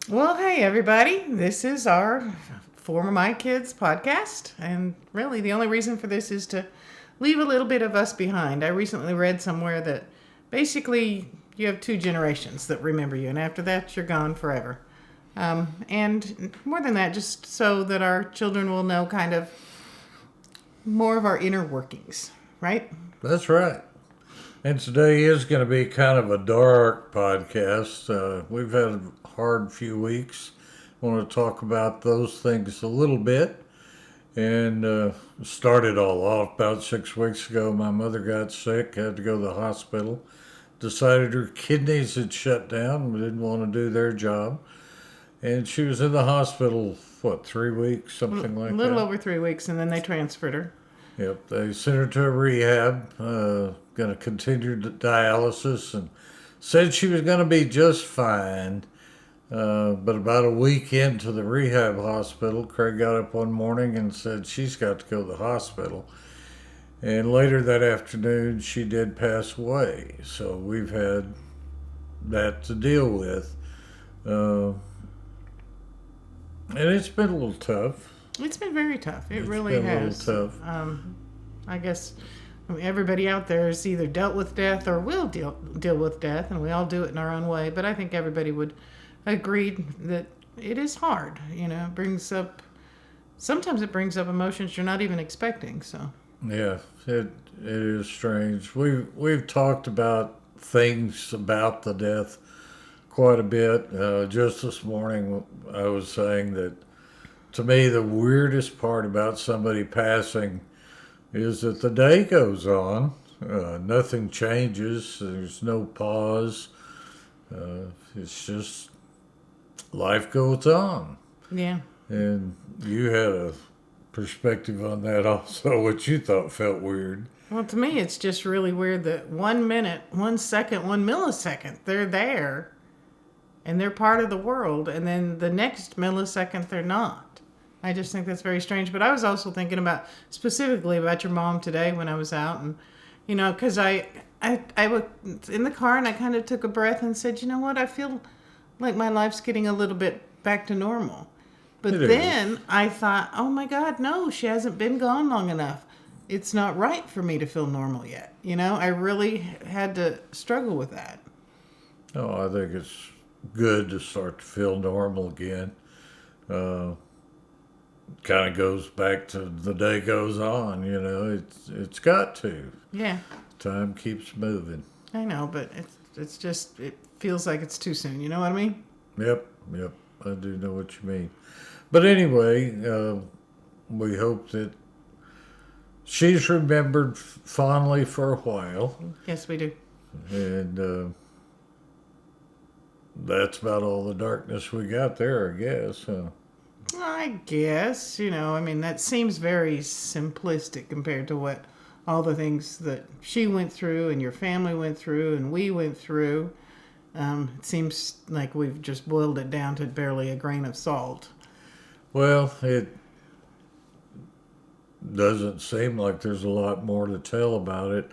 Well, hey, everybody. This is our Former My Kids podcast. And really, the only reason for this is to leave a little bit of us behind. I recently read somewhere that basically you have two generations that remember you, and after that, you're gone forever. And more than that, just so that our children will know kind of more of our inner workings, right? That's right. And today is going to be kind of a dark podcast. We've had a hard few weeks. I want to talk about those things a little bit. And started all off about 6 weeks ago. My mother got sick, had to go to the hospital. Decided her kidneys had shut down, didn't want to do their job. And she was in the hospital, 3 weeks, something A like little that? over 3 weeks, and then they transferred her. Yep, they sent her to a rehab, going to continue dialysis, and said she was going to be just fine. But about a week into the rehab hospital, Craig got up one morning and said she's got to go to the hospital. And later that afternoon, she did pass away. So we've had that to deal with. Uh, and it's been a little tough. It's been very tough. It It's really been has. a little tough. I guess everybody out there has either dealt with death or will deal with death, and we all do it in our own way. But I think everybody would agree that it is hard. You know, sometimes it brings up emotions you're not even expecting. So Yeah, it is strange. We've talked about things about the death quite a bit. Just this morning, I was saying that to me the weirdest part about somebody passing is that the day goes on. Nothing changes. There's no pause. It's just life goes on. yeah. And you had a perspective on that also, which you thought felt weird. Well, to me, it's just really weird that 1 minute, 1 second, 1 millisecond, they're there, and they're part of the world, and then the next millisecond they're not. I just think that's very strange. But I was also thinking about specifically about your mom today when I was out, and because I was in the car and I kind of took a breath and said, you know what, I feel like my life's getting a little bit back to normal. But It then is. I thought, oh my God, no, she hasn't been gone long enough. It's not right for me to feel normal yet. I really had to struggle with that. Oh, I think it's good to start to feel normal again. Uh, Kind of goes back to the day goes on. It's got to. Yeah, Time keeps moving. I know, but it's just it feels like it's too soon. You know what I mean? Yep, yep. I do know what you mean. But anyway, we hope that she's remembered fondly for a while, Yes, we do. and that's about all the darkness we got there, I guess. I guess I mean that seems very simplistic compared to what all the things that she went through and your family went through and we went through. It seems like we've just boiled it down to barely a grain of salt. Well, it doesn't seem like there's a lot more to tell about it.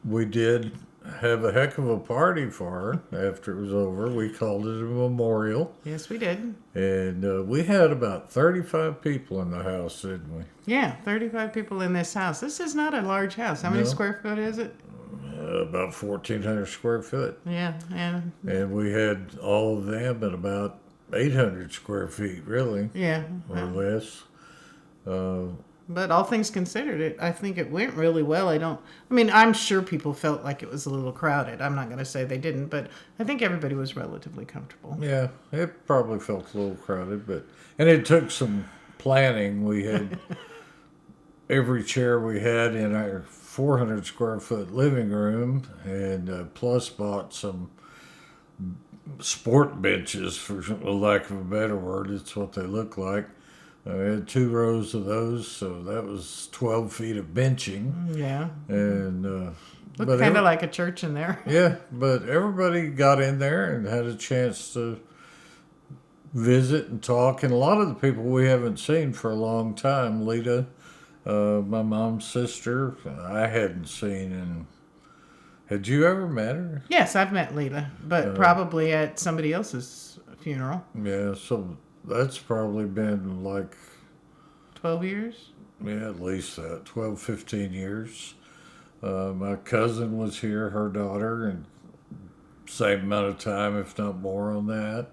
We did have a heck of a party for her after it was over. We called it a memorial, Yes, we did. and we had about 35 people in the house, didn't we? Yeah, 35 people in this house. This is not a large house. How many No. square foot is it? About 1,400 square foot. Yeah, and And we had all of them at about 800 square feet, really, yeah. or less. Uh, But all things considered, I think it went really well. I mean, I'm sure people felt like it was a little crowded. I'm not going to say they didn't, but I think everybody was relatively comfortable. yeah, it probably felt a little crowded, and it took some planning. We had every chair we had in our 400 square foot living room, and plus bought some sport benches, for lack of a better word. It's what they look like. I had 2 rows of those, so that was 12 feet of benching. Yeah. And Looked kind of like a church in there. yeah, but everybody got in there and had a chance to visit and talk. And a lot of the people we haven't seen for a long time, Lita, my mom's sister, I hadn't seen. And had you ever met her? Yes, I've met Lita, but probably at somebody else's funeral. Yeah, so that's probably been like, 12 years? yeah, at least that, 12, 15 years. My cousin was here, her daughter, and same amount of time, if not more, on that.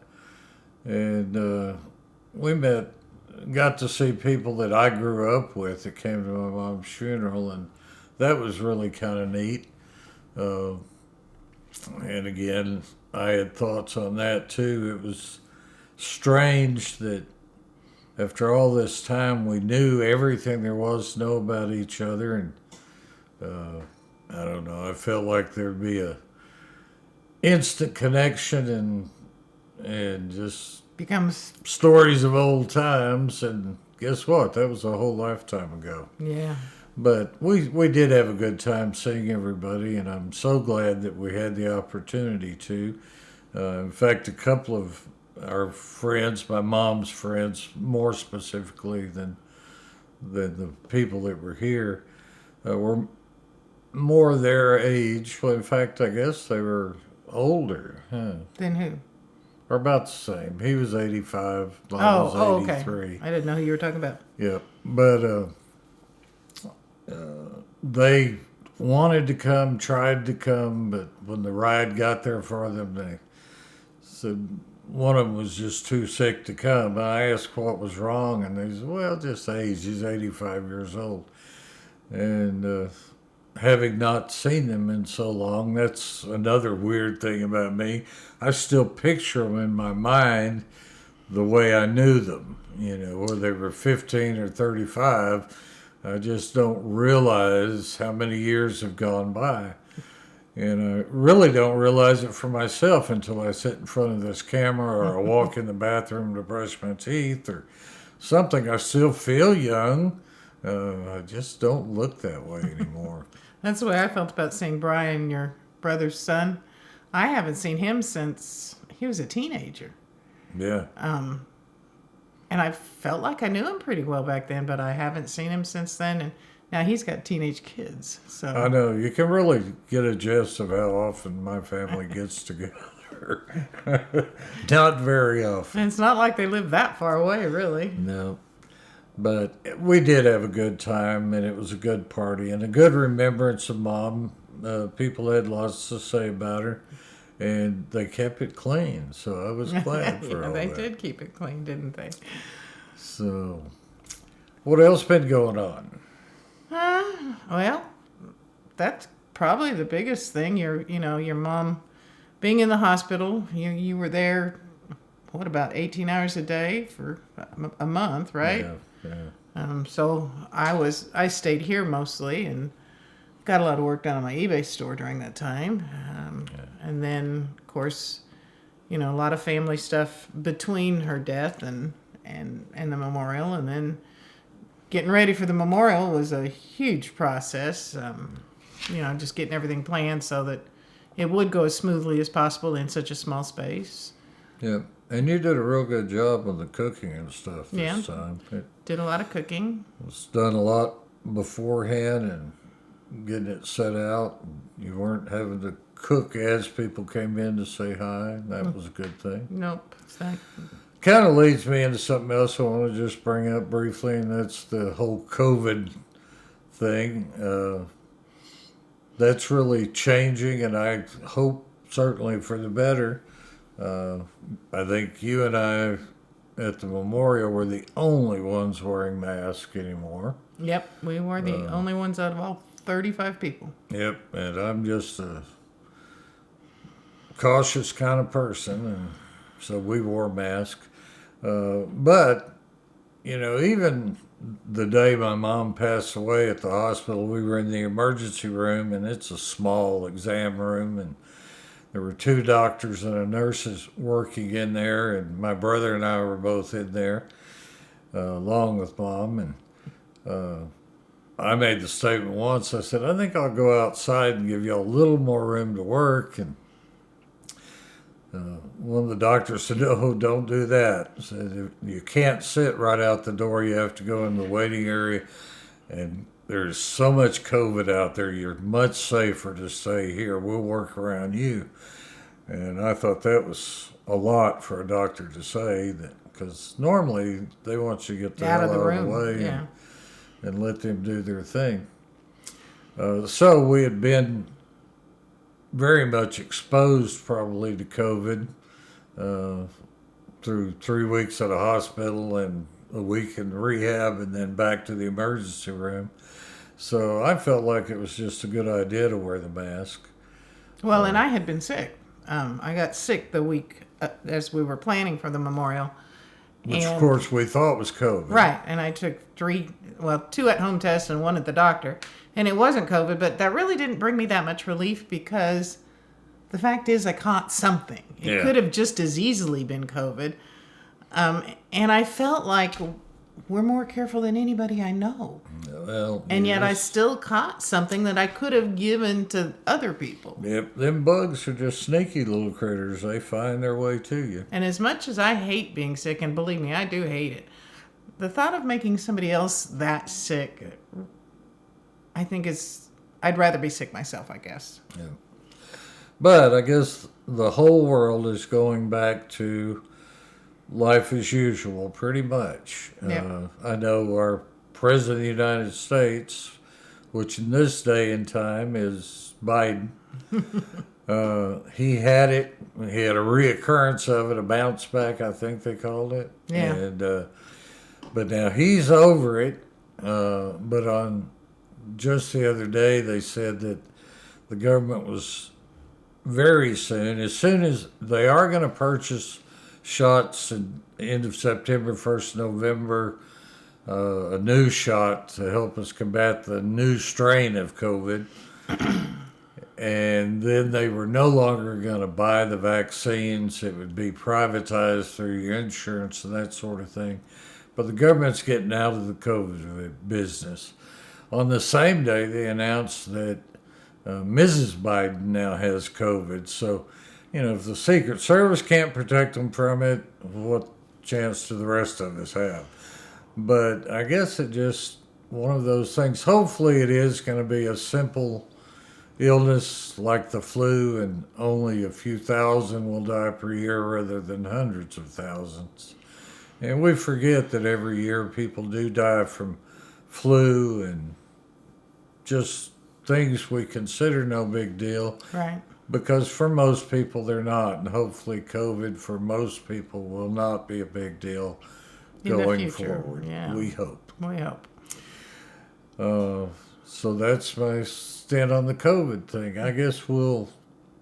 And we got to see people that I grew up with that came to my mom's funeral, and that was really kind of neat. Uh, and again, I had thoughts on that too. It was strange that after all this time, we knew everything there was to know about each other, and I don't know. I felt like there'd be a instant connection and just Becomes, stories of old times. And guess what? That was a whole lifetime ago. yeah. But we did have a good time seeing everybody, and I'm so glad that we had the opportunity to. In fact, a couple of our friends, my mom's friends, more specifically than the people that were here, were more their age. Well, in fact, I guess they were older, huh? Then who? Or about the same. He was 85, I was Okay. 83. I didn't know who you were talking about. Yep. But they wanted to come, tried to come, but when the ride got there for them, they said one of them was just too sick to come. And I asked what was wrong, and they said, well, just age. He's 85 years old. And having not seen them in so long, that's another weird thing about me. I still picture them in my mind the way I knew them, whether they were 15 or 35. I just don't realize how many years have gone by. And I really don't realize it for myself until I sit in front of this camera or I walk in the bathroom to brush my teeth or something. I still feel young. I just don't look that way anymore. That's the way I felt about seeing Brian, your brother's son. I haven't seen him since he was a teenager. Yeah. And I felt like I knew him pretty well back then, but I haven't seen him since then. And now he's got teenage kids. So I know. You can really get a gist of how often my family gets together. Not very often. and it's not like they live that far away, really. No. But we did have a good time, and it was a good party and a good remembrance of Mom. People had lots to say about her, and they kept it clean. So I was glad for all They that. did keep it clean, didn't they? So, what else been going on? Well, that's probably the biggest thing. Your mom being in the hospital. You were there, what, about 18 hours a day for a month, right? Yeah. So I stayed here mostly and got a lot of work done on my eBay store during that time. And then, of course, a lot of family stuff between her death and the memorial. And then getting ready for the memorial was a huge process. Just getting everything planned so that it would go as smoothly as possible in such a small space. Yeah. And you did a real good job on the cooking and stuff this time. It Did a lot of cooking. was done a lot beforehand and getting it set out. You weren't having to cook as people came in to say hi. That was a good thing. Nope. It's not. Kind of leads me into something else I want to just bring up briefly, and that's the whole COVID thing. That's really changing, and I hope certainly for the better. I think you and I at the memorial were the only ones wearing masks anymore. Yep. We were the only ones out of all 35 people. Yep, and I'm just a cautious kind of person, and so we wore masks. But, even the day my mom passed away at the hospital, we were in the emergency room, and it's a small exam room, and there were 2 doctors and a nurse working in there, and my brother and I were both in there, along with Mom. And I made the statement once. I said, I think I'll go outside and give y'all a little more room to work. And one of the doctors said, no, don't do that. Said, you can't sit right out the door. You have to go in the waiting area. And there's so much COVID out there. You're much safer to stay here. We'll work around you. And I thought that was a lot for a doctor to say, that because normally they want you to get the Out hell of the out of the room. way Yeah. and let them do their thing. So we had been very much exposed probably to COVID uh, through 3 weeks at a hospital and a week in rehab and then back to the emergency room. So I felt like it was just a good idea to wear the mask. Well, and I had been sick. I got sick the week as we were planning for the memorial. Which, of And- course, we thought was COVID. Right, and I took two at-home tests and one at the doctor, and it wasn't COVID, but that really didn't bring me that much relief because the fact is I caught something. It Yeah. could have just as easily been COVID, and I felt like we're more careful than anybody I know, Well, and yet I yes. still caught something that I could have given to other people. Yep, them bugs are just sneaky little critters. They find their way to you. And as much as I hate being sick, and believe me, I do hate it, the thought of making somebody else that sick, I think I'd rather be sick myself, I guess. Yeah. But I guess the whole world is going back to life as usual, pretty much. Yeah. I know our President of the United States, which in this day and time is Biden, he had it. He had a reoccurrence of it, a bounce back, I think they called it. Yeah. And but now he's over it. But on just the other day, they said that the government was very soon, as soon as they are going to purchase shots at end of September, 1st November, a new shot to help us combat the new strain of COVID. And then they were no longer going to buy the vaccines. It would be privatized through your insurance and that sort of thing. But the government's getting out of the COVID business. On the same day, they announced that Mrs. Biden now has COVID. So, if the Secret Service can't protect them from it, what chance do the rest of us have? But I guess it just one of those things. Hopefully, it is going to be a simple illness like the flu, and only a few thousand will die per year rather than hundreds of thousands. And we forget that every year people do die from flu and just things we consider no big deal, Right. because for most people they're not. And hopefully COVID for most people will not be a big deal In the going future, forward. yeah. We hope. We hope. So that's my stint on the COVID thing. I guess we'll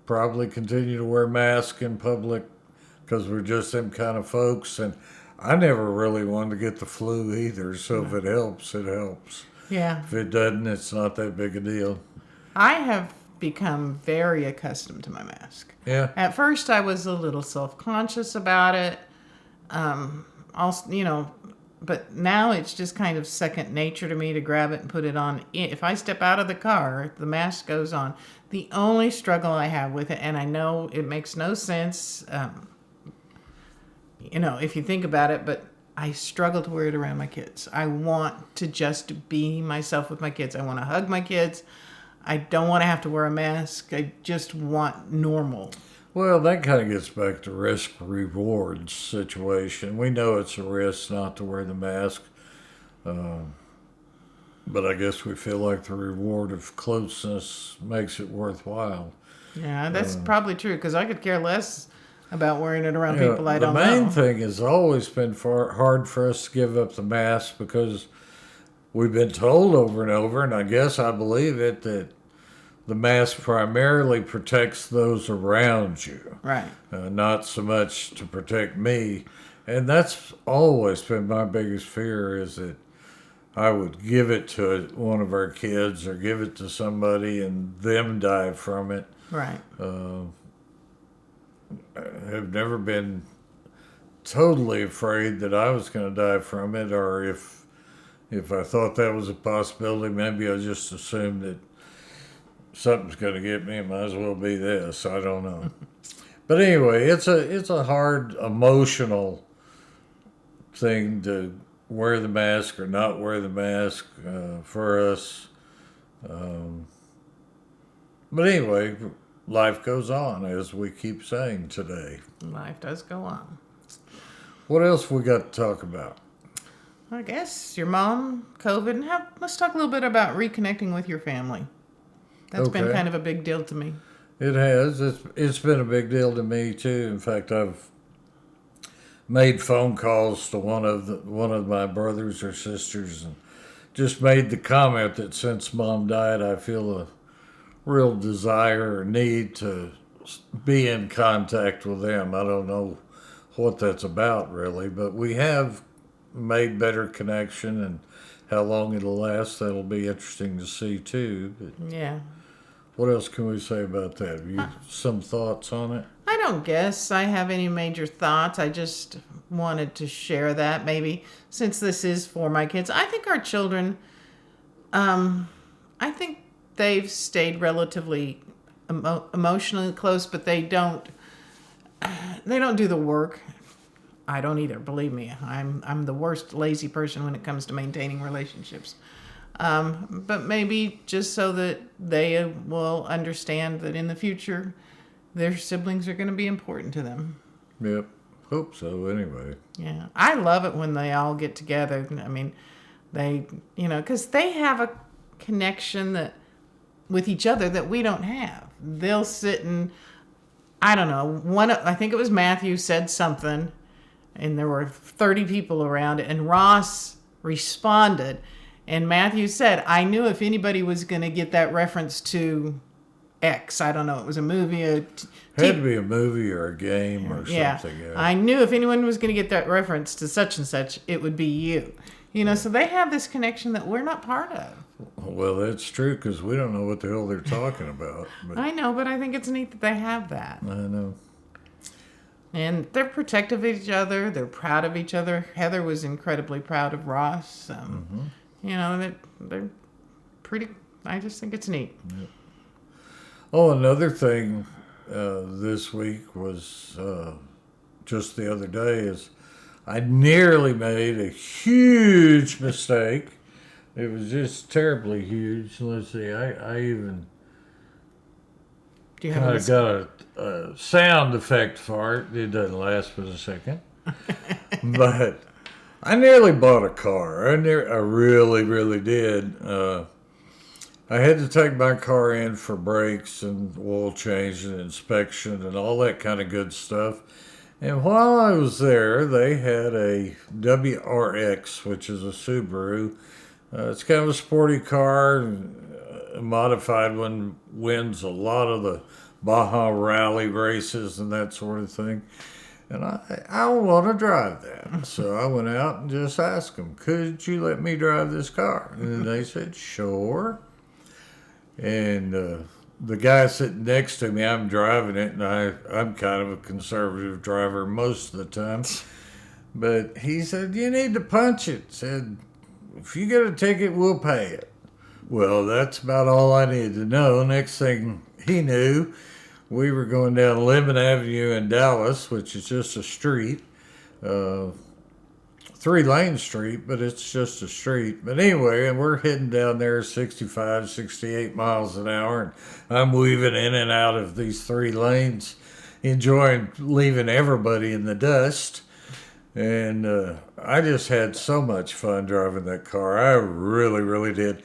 probably continue to wear masks in public because we're just them kind of folks. And I never really wanted to get the flu either. So if it helps, it helps. Yeah. If it doesn't, it's not that big a deal. I have become very accustomed to my mask. Yeah. At first, I was a little self-conscious about it. Also, but now it's just kind of second nature to me to grab it and put it on. If I step out of the car, the mask goes on. The only struggle I have with it, and I know it makes no sense, if you think about it, but I struggle to wear it around my kids. I want to just be myself with my kids. I want to hug my kids. I don't want to have to wear a mask. I just want normal. Well, that kind of gets back to risk reward situation. We know it's a risk not to wear the mask, but I guess we feel like the reward of closeness makes it worthwhile. Yeah, that's probably true because I could care less about wearing it around You know, people I don't the main know. thing has always been hard for us to give up the mask because we've been told over and over, and I guess I believe it, that the mask primarily protects those around you, Right. not so much to protect me. And that's always been my biggest fear, is that I would give it to one of our kids or give it to somebody and them die from it. Right. I have never been totally afraid that I was going to die from it, or if I thought that was a possibility, maybe I just assumed that something's going to get me. It might as well be this. I don't know. But anyway, it's a hard emotional thing to wear the mask or not wear the mask for us. But anyway, life goes on, as we keep saying today. Life does go on. What else we got to talk about? I guess your mom, COVID, and let's talk a little bit about reconnecting with your family. That's been Okay. kind of a big deal to me. It has. It's been a big deal to me too. In fact, I've made phone calls to one of my brothers or sisters, and just made the comment that since Mom died, I feel a real desire or need to be in contact with them. I don't know what that's about really, but we have made better connection, and how long it'll last, that'll be interesting to see too. But Yeah. what else can we say about that? Have you some thoughts on it? I don't guess I have any major thoughts. I just wanted to share that maybe since this is for my kids. I think our children, I think they've stayed relatively emotionally close, but they don't do the work. I don't either. Believe me, I'm the worst lazy person when it comes to maintaining relationships. But maybe just so that they will understand that in the future, their siblings are going to be important to them. Yep. Hope so anyway. Yeah, I love it when they all get together. I mean, they, because they have a connection that with each other that we don't have. They'll sit and I don't know. I think it was Matthew said something, and there were 30 people around it, and Ross responded, and Matthew said, "I knew if anybody was going to get that reference to X, I don't know, it was a movie, Had to be a movie or a game or yeah, something. Yeah. I knew if anyone was going to get that reference to such and such, it would be you." So they have this connection that we're not part of. Well, that's true because we don't know what the hell they're talking about. But I know, but I think it's neat that they have that. I know. And they're protective of each other. They're proud of each other. Heather was incredibly proud of Ross. They're pretty, I just think it's neat. Oh, another thing this week was just the other day is I nearly made a huge mistake. It was just terribly huge. Let's see, I even Do you have kind of got a sound effect for it. It doesn't last but a second. But I nearly bought a car. I really, really did. I had to take my car in for brakes and oil change and inspection and all that kind of good stuff. And while I was there, they had a WRX, which is a Subaru. It's kind of a sporty car. A modified one wins a lot of the Baja Rally races and that sort of thing. And I want to drive that. So I went out and just asked them, could you let me drive this car? And they said, sure. And the guy sitting next to me, I'm driving it, and I'm kind of a conservative driver most of the time. But he said, you need to punch it. Said, if you get a ticket, we'll pay it. Well, that's about all I needed to know. Next thing he knew, we were going down Lemon Avenue in Dallas, which is just a street. 3-lane street, but it's just a street. But anyway, and we're heading down there 65, 68 miles an hour, and I'm weaving in and out of these 3 lanes, enjoying leaving everybody in the dust. And I just had so much fun driving that car. I really, really did.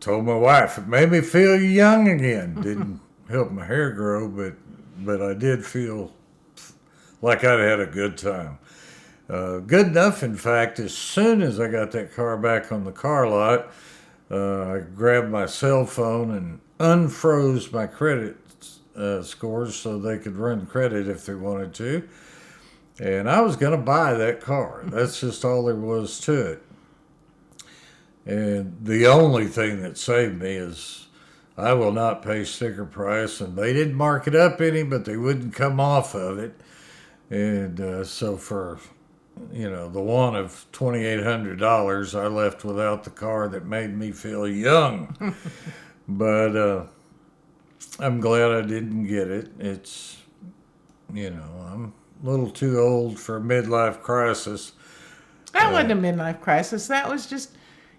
Told my wife, it made me feel young again. Didn't help my hair grow, but I did feel like I'd had a good time. Good enough, in fact, as soon as I got that car back on the car lot, I grabbed my cell phone and unfroze my credit scores so they could run credit if they wanted to. And I was going to buy that car. That's just all there was to it. And the only thing that saved me is I will not pay sticker price. And they didn't mark it up any, but they wouldn't come off of it. And so for, the one of $2,800, I left without the car that made me feel young. But I'm glad I didn't get it. It's, I'm a little too old for a midlife crisis. That wasn't a midlife crisis. That was just,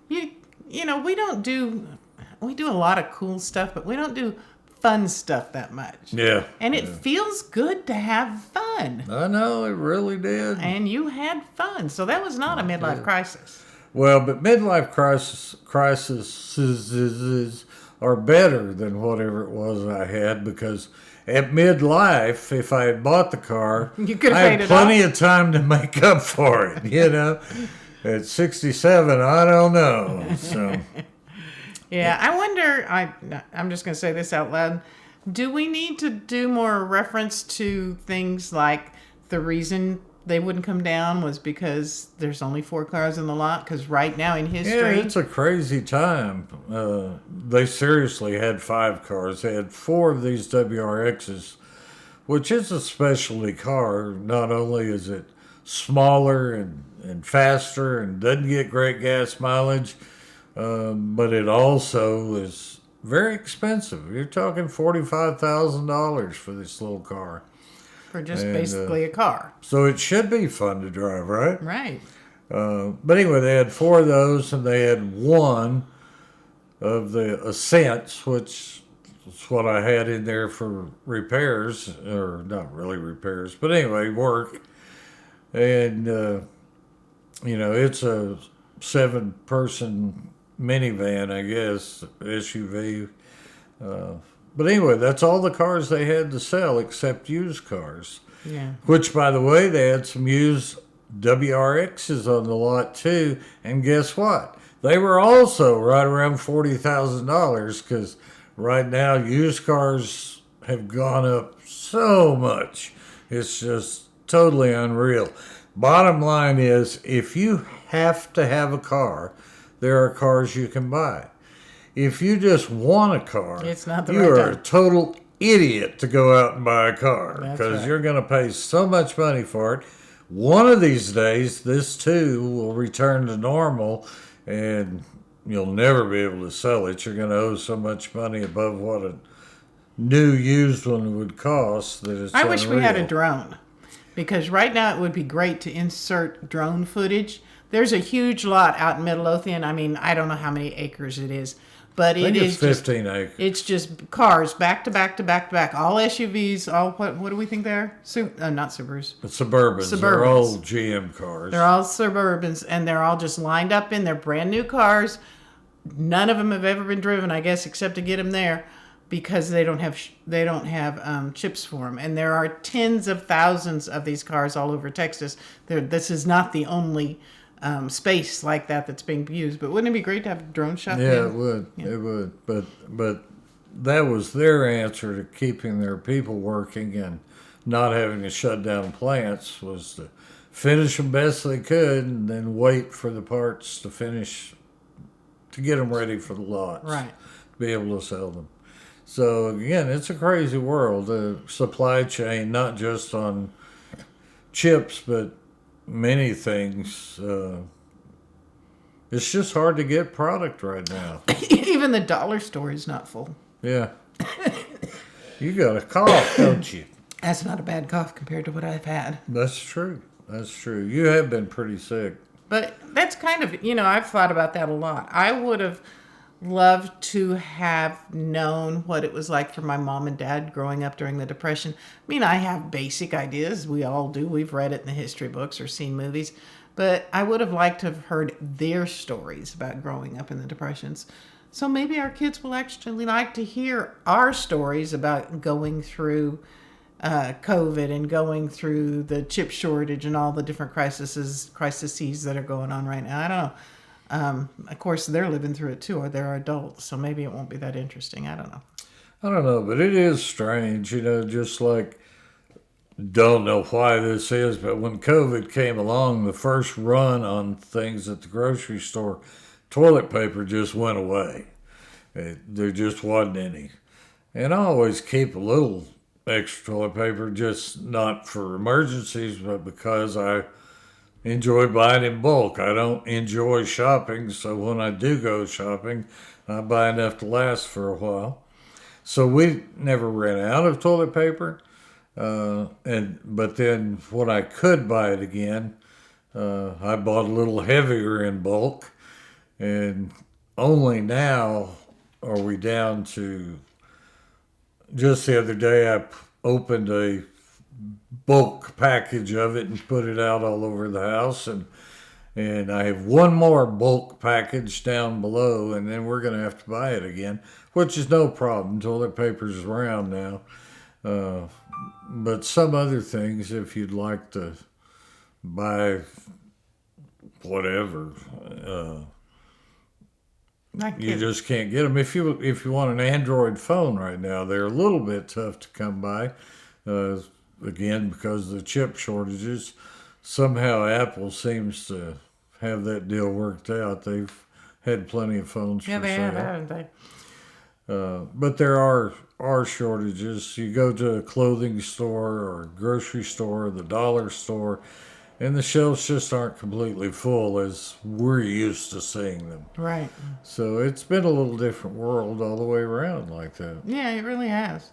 we do a lot of cool stuff, but we don't do fun stuff that much. Yeah. And it feels good to have fun. I know, it really did. And you had fun. So that was not a midlife crisis. Well, but midlife crises are better than whatever it was I had, because at midlife, if I had bought the car, You could have I paid had it plenty off. of time to make up for it, you know. At 67, I don't know. So, Yeah, I wonder, I'm just going to say this out loud. Do we need to do more reference to things like the reason they wouldn't come down was because there's only 4 cars in the lot? Because right now in yeah, history, it's a crazy time. They seriously had 5 cars. They had 4 of these WRXs, which is a specialty car. Not only is it smaller and faster and doesn't get great gas mileage, but it also is very expensive. You're talking $45,000 for this little car. for just And, basically a car. So it should be fun to drive, right? Right. But anyway, they had 4 of those, and they had 1 of the Ascents, which is what I had in there for repairs, or not really repairs, but anyway, work. And, it's a 7-person minivan, I guess, SUV. But anyway, that's all the cars they had to sell except used cars. Yeah. Which, by the way, they had some used WRXs on the lot too. And guess what? They were also right around $40,000, because right now used cars have gone up so much. It's just totally unreal. Bottom line is, if you have to have a car, there are cars you can buy. If you just want a car, It's not the you right are time. a total idiot to go out and buy a car, That's because right. you're going to pay so much money for it. One of these days, this too will return to normal, and you'll never be able to sell it. You're going to owe so much money above what a new used one would cost that it's I wish we had a unreal. drone, because right now it would be great to insert drone footage. There's a huge lot out in Midlothian. I mean, I don't know how many acres it is, but I think it it's is just 15 acres. it's just cars back to back to back to back, all SUVs, all what do we think they're? Not Subarus. The Suburbans. They're Suburbans. all GM cars. They're all Suburbans, and they're all just lined up in their brand new cars. None of them have ever been driven, I guess, except to get them there, because they don't have chips for them. And there are tens of thousands of these cars all over Texas. This is not the only space like that that's being used. But wouldn't it be great to have a drone shot? Yeah, in? it would. It would. But that was their answer to keeping their people working and not having to shut down plants, was to finish them best they could and then wait for the parts to finish, to get them ready for the lots. Right. To be able to sell them. So again, it's a crazy world. The supply chain, not just on chips, but many things. It's just hard to get product right now. Even the dollar store is not full. Yeah. You got a cough, don't you? That's not a bad cough compared to what I've had. That's true. That's true. You have been pretty sick. But that's kind of, I've thought about that a lot. I would have loved to have known what it was like for my mom and dad growing up during the Depression. I mean, I have basic ideas. We all do. We've read it in the history books or seen movies. But I would have liked to have heard their stories about growing up in the Depressions. So maybe our kids will actually like to hear our stories about going through COVID and going through the chip shortage and all the different crises that are going on right now. I don't know. Of course, they're living through it too, or they're adults, so maybe it won't be that interesting. I don't know. I don't know, but it is strange, just like, don't know why this is, but when COVID came along, the first run on things at the grocery store, toilet paper just went away. There just wasn't any. And I always keep a little extra toilet paper, just not for emergencies, but because I enjoy buying in bulk. I don't enjoy shopping, so when I do go shopping, I buy enough to last for a while. So we never ran out of toilet paper. But then when I could buy it again, I bought a little heavier in bulk, and only now are we down to just the other day, I opened a bulk package of it and put it out all over the house, and I have one more bulk package down below, and then we're going to have to buy it again, which is no problem. Toilet paper's around now. Uh, but some other things, if you'd like to buy whatever, uh, Not you kidding. just can't get them. If you want an Android phone right now, they're a little bit tough to come by. Uh, Again, because of the chip shortages. Somehow Apple seems to have that deal worked out. They've had plenty of phones Yeah, for they have, sale. haven't they? But there are shortages. You go to a clothing store or a grocery store or the dollar store, and the shelves just aren't completely full as we're used to seeing them. Right. So it's been a little different world all the way around like that. Yeah, it really has.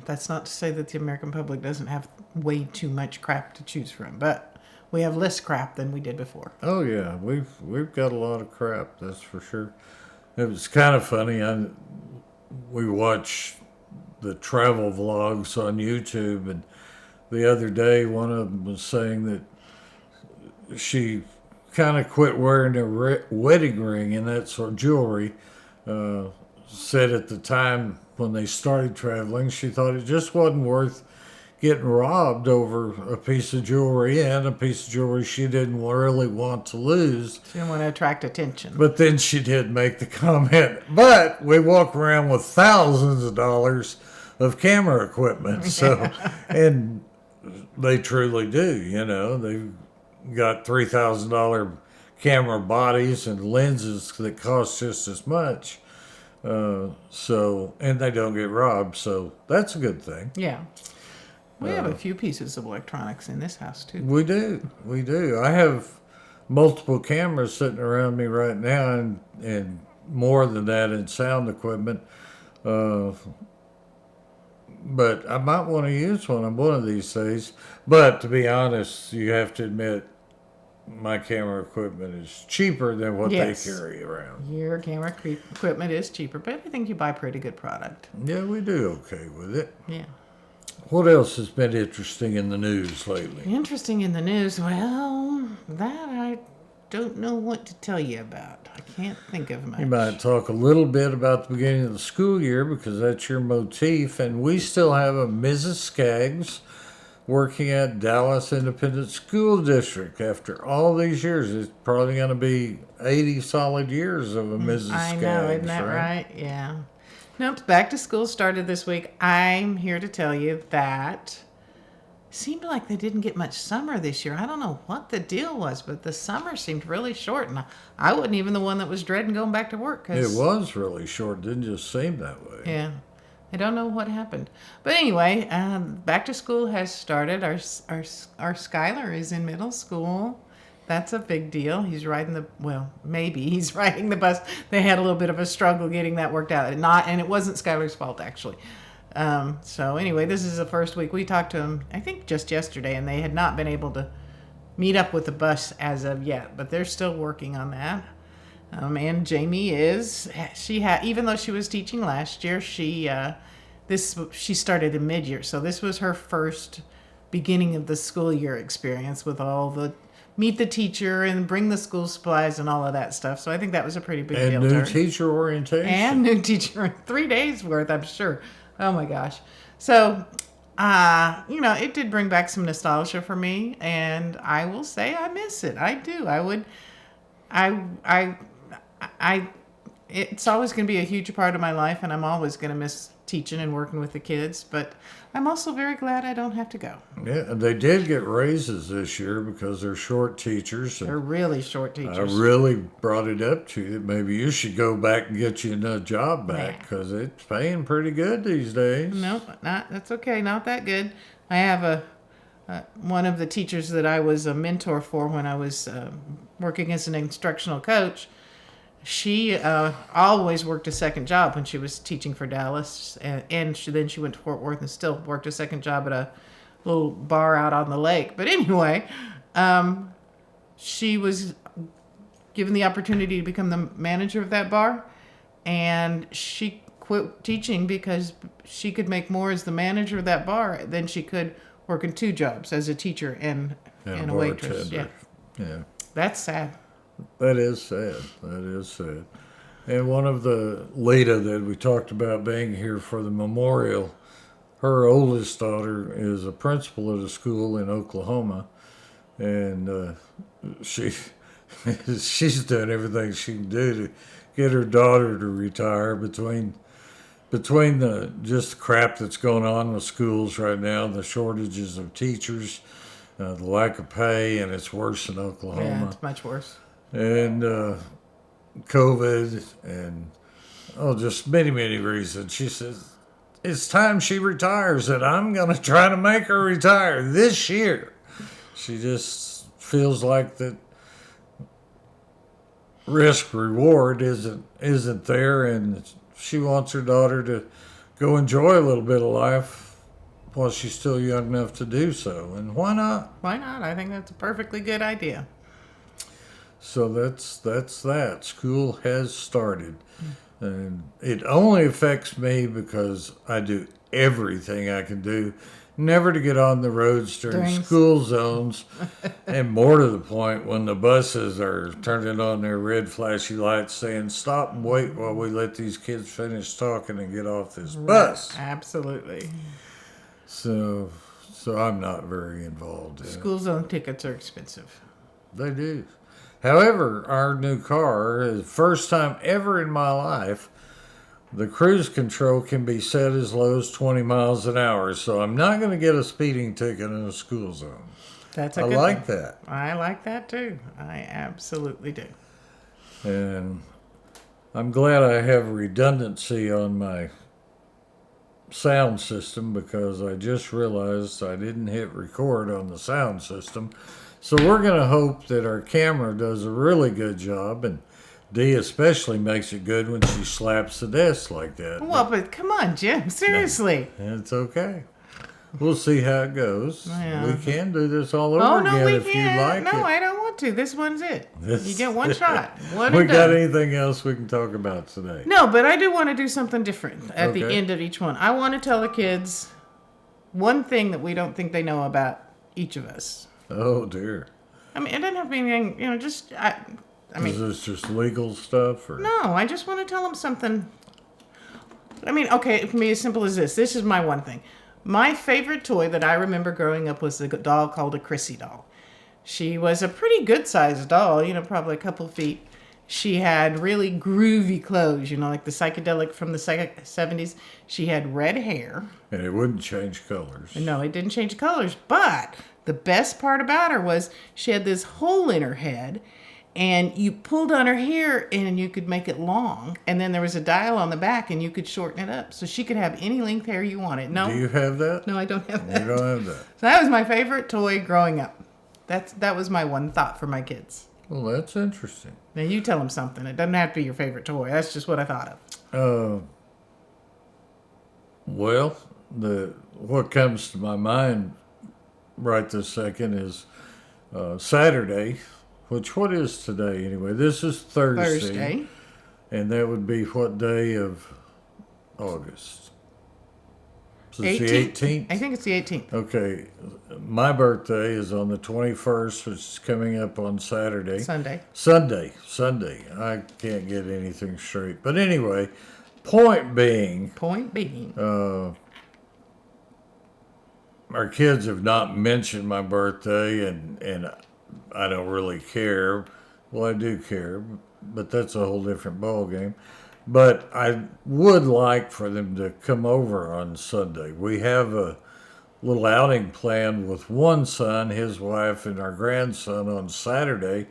That's not to say that the American public doesn't have way too much crap to choose from, but we have less crap than we did before. Oh yeah, we've got a lot of crap, that's for sure. It was kind of funny. We watch the travel vlogs on YouTube, and the other day one of them was saying that she kind of quit wearing a wedding ring and that sort of jewelry. Uh, Said at the time when they started traveling, she thought it just wasn't worth getting robbed over a piece of jewelry and a piece of jewelry she didn't really want to lose. She didn't want to attract attention. But then she did make the comment, but we walk around with thousands of dollars of camera equipment. So, and they truly do, they've got $3,000 camera bodies and lenses that cost just as much. And they don't get robbed. So that's a good thing. Yeah. We have a few pieces of electronics in this house, too. We do. We do. I have multiple cameras sitting around me right now, and more than that in sound equipment. Uh, but I might want to use one of these days. But to be honest, you have to admit my camera equipment is cheaper than what Yes. they carry around. Your camera equipment is cheaper, but I think you buy pretty good product. Yeah, we do okay with it. Yeah. What else has been interesting in the news lately? Interesting in the news. Well, that I don't know what to tell you about. I can't think of much. You might talk a little bit about the beginning of the school year because that's your motif, and we still have a Mrs. Skaggs working at Dallas Independent School District. After all these years, it's probably going to be 80 solid years of a Mrs. I Skaggs. know, isn't that right? Yeah. Nope, back to school started this week. I'm here to tell you that it seemed like they didn't get much summer this year. I don't know what the deal was, but the summer seemed really short, and I wasn't even the one that was dreading going back to work. It was really short. Didn't just seem that way. Yeah. I don't know what happened. But anyway, back to school has started. Our Skylar is in middle school. That's a big deal. He's maybe he's riding the bus. They had a little bit of a struggle getting that worked out. And it wasn't Skylar's fault, actually. So anyway, this is the first week. We talked to him, I think, just yesterday, and they had not been able to meet up with the bus as of yet. But they're still working on that. And Jamie even though she was teaching last year, she started in mid-year. So this was her first beginning of the school year experience with all the meet the teacher and bring the school supplies and all of that stuff. So I think that was a pretty big deal. And to new her. teacher orientation. And new teacher, 3 days worth, I'm sure. Oh my gosh. So, it did bring back some nostalgia for me, and I will say I miss it. I do. It's always going to be a huge part of my life, and I'm always going to miss teaching and working with the kids, but I'm also very glad I don't have to go. Yeah, and they did get raises this year because they're short teachers. They're really short I teachers. really brought it up to you that maybe you should go back and get you another job back Yeah. because it's paying pretty good these days. No, that's okay. Not that good. I have one of the teachers that I was a mentor for when I was working as an instructional coach. She always worked a second job when she was teaching for Dallas, and then she went to Fort Worth and still worked a second job at a little bar out on the lake. But anyway, she was given the opportunity to become the manager of that bar, and she quit teaching because she could make more as the manager of that bar than she could working 2 jobs as a teacher and a waitress. Yeah, Yeah. that's sad. That is sad. That is sad. And one of the Lita that we talked about being here for the memorial, her oldest daughter is a principal at a school in Oklahoma, and she she's done everything she can do to get her daughter to retire. Between the just crap that's going on with schools right now, the shortages of teachers, the lack of pay, and it's worse in Yeah, Oklahoma, it's much worse. and COVID, and just many reasons. She says it's time she retires, and I'm going to try to make her retire this year. She just feels like that risk reward isn't there, and she wants her daughter to go enjoy a little bit of life while she's still young enough to do so. And why not? Why not? I think that's a perfectly good idea. So that's that. School has started, and it only affects me because I do everything I can do never to get on the roads during school zones, and more to the point, when the buses are turning on their red flashy lights saying stop and wait while we let these kids finish talking and get off this bus. Absolutely. So I'm not very involved in it. School zone tickets are expensive. They do. However, our new car is the first time ever in my life the cruise control can be set as low as 20 miles an hour, so I'm not going to get a speeding ticket in a school zone. That's a I good like thing. that. I like that too. I absolutely do. And I'm glad I have redundancy on my sound system, because I just realized I didn't hit record on the sound system. So we're going to hope that our camera does a really good job, and Dee especially makes it good when she slaps the desk like that. Well, but come on, Jim. Seriously. It's okay. We'll see how it goes. Yeah. We can do this all over Oh, again no, we if you can't. like No, it. I don't want to. This one's it. This- You get one shot. One We and got done. anything else we can talk about today? No, but I do want to do something different at the Okay. end of each one. I want to tell the kids one thing that we don't think they know about each of us. Oh dear. I mean, it doesn't have to be anything, just, I mean, Is this just legal stuff, or? no, I just want to tell them something. I mean, okay, it can be as simple as this. This is my one thing. My favorite toy that I remember growing up was a doll called a Chrissy doll. She was a pretty good sized doll, probably a couple feet. She had really groovy clothes, like the psychedelic from the 70s. She had red hair. And it wouldn't change colors. No, it didn't change colors. But the best part about her was she had this hole in her head, and you pulled on her hair and you could make it long. And then there was a dial on the back and you could shorten it up. So she could have any length hair you wanted. No, Do you have that? no, I don't have that. You don't have that. So that was my favorite toy growing up. That was my one thought for my kids. Well, that's interesting. Now you tell them something. It doesn't have to be your favorite toy. That's just what I thought of. Well, what comes to my mind right this second is Saturday, what is today anyway? This is Thursday. And that would be what day of August? So it's the 18th? I think it's the 18th. Okay, my birthday is on the 21st, which is coming up on Saturday. Sunday. Sunday. I can't get anything straight. But anyway, point being, our kids have not mentioned my birthday, and I don't really care. Well, I do care, but that's a whole different ballgame. But I would like for them to come over on Sunday. We have a little outing planned with one son, his wife, and our grandson on Saturday.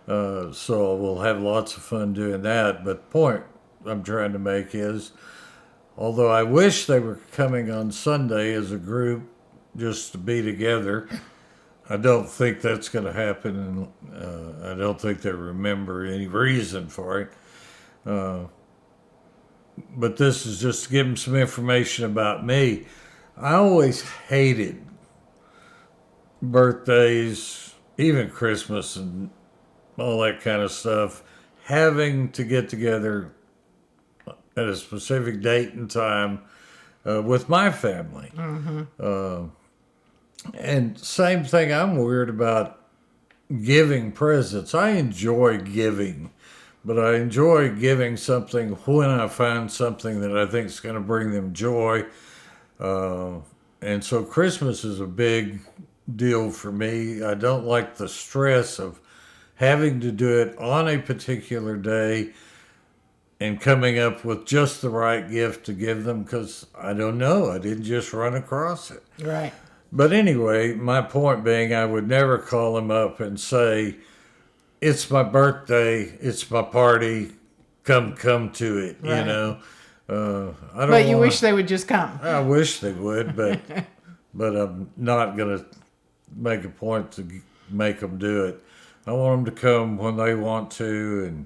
So we'll have lots of fun doing that. But the point I'm trying to make is, although I wish they were coming on Sunday as a group just to be together, I don't think that's going to happen, and I don't think they remember any reason for it. But this is just to give them some information about me. I always hated birthdays, even Christmas and all that kind of stuff, having to get together at a specific date and time with my family. And same thing, I'm weird about giving presents. I enjoy giving, but I enjoy giving something when I find something that I think is going to bring them joy. And so Christmas is a big deal for me. I don't like the stress of having to do it on a particular day and coming up with just the right gift to give them because I don't know. I didn't just run across it. Right. But anyway, my point being, I would never call them up and say, "It's my birthday, it's my party, come to it." Right. You know, I don't. But you wish they would just come. I wish they would, but I'm not gonna make a point to make them do it. I want them to come when they want to,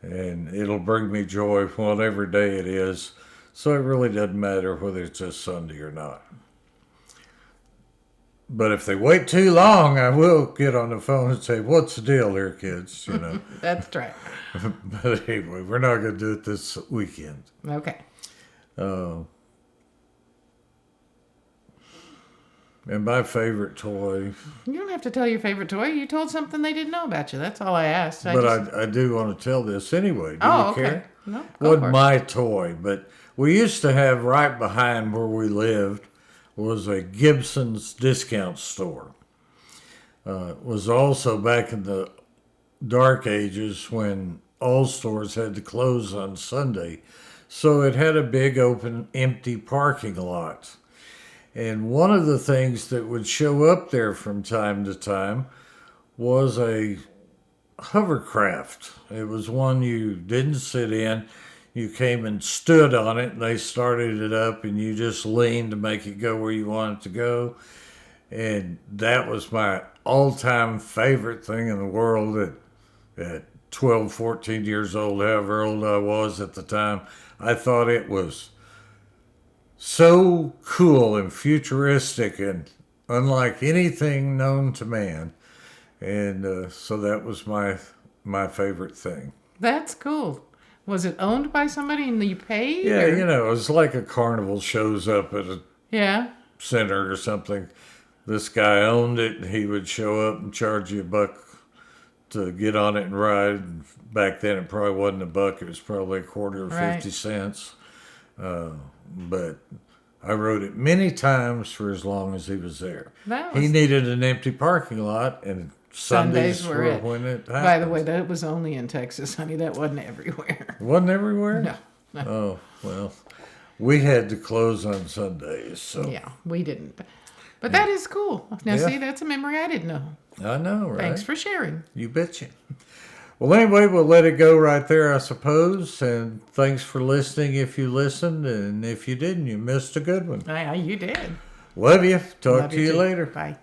and it'll bring me joy whatever day it is. So it really doesn't matter whether it's this Sunday or not. But if they wait too long, I will get on the phone and say, "What's the deal here, kids?" You know. That's right. But anyway, we're not going to do it this weekend. Okay. And my favorite toy. You don't have to tell your favorite toy. You told something they didn't know about you. That's all I asked. I do want to tell this anyway. Do you okay. care? No, go Wasn't for it. my toy, but we used to have right behind where we lived was a Gibson's discount store. It was also back in the dark ages when all stores had to close on Sunday. So it had a big open empty parking lot. And one of the things that would show up there from time to time was a hovercraft. It was one you didn't sit in. You came and stood on it, and they started it up, and you just leaned to make it go where you want it to go. And that was my all-time favorite thing in the world at 12, 14 years old, however old I was at the time. I thought it was so cool and futuristic and unlike anything known to man. And so that was my favorite thing. That's cool. Was it owned by somebody and you paid? Yeah, or? you know, it's like a carnival shows up at a Yeah. center or something. This guy owned it, and he would show up and charge you $1 to get on it and ride. Back then, it probably wasn't $1; it was probably a quarter or Right. 50 cents. But I rode it many times for as long as he was there. That He was, needed an empty parking lot, and Sundays were were it. when it happened. by the way, that was only in Texas, honey. That wasn't everywhere. It wasn't everywhere? No. Oh, well, we had to close on Sundays, so. Yeah, we didn't. But that is cool. Now, Yeah. see, that's a memory I didn't know. I know, right? Thanks for sharing. You betcha. Well, anyway, we'll let it go right there, I suppose. And thanks for listening if you listened. And if you didn't, you missed a good one. You did. Love you. Talk Love to you too. later. Bye.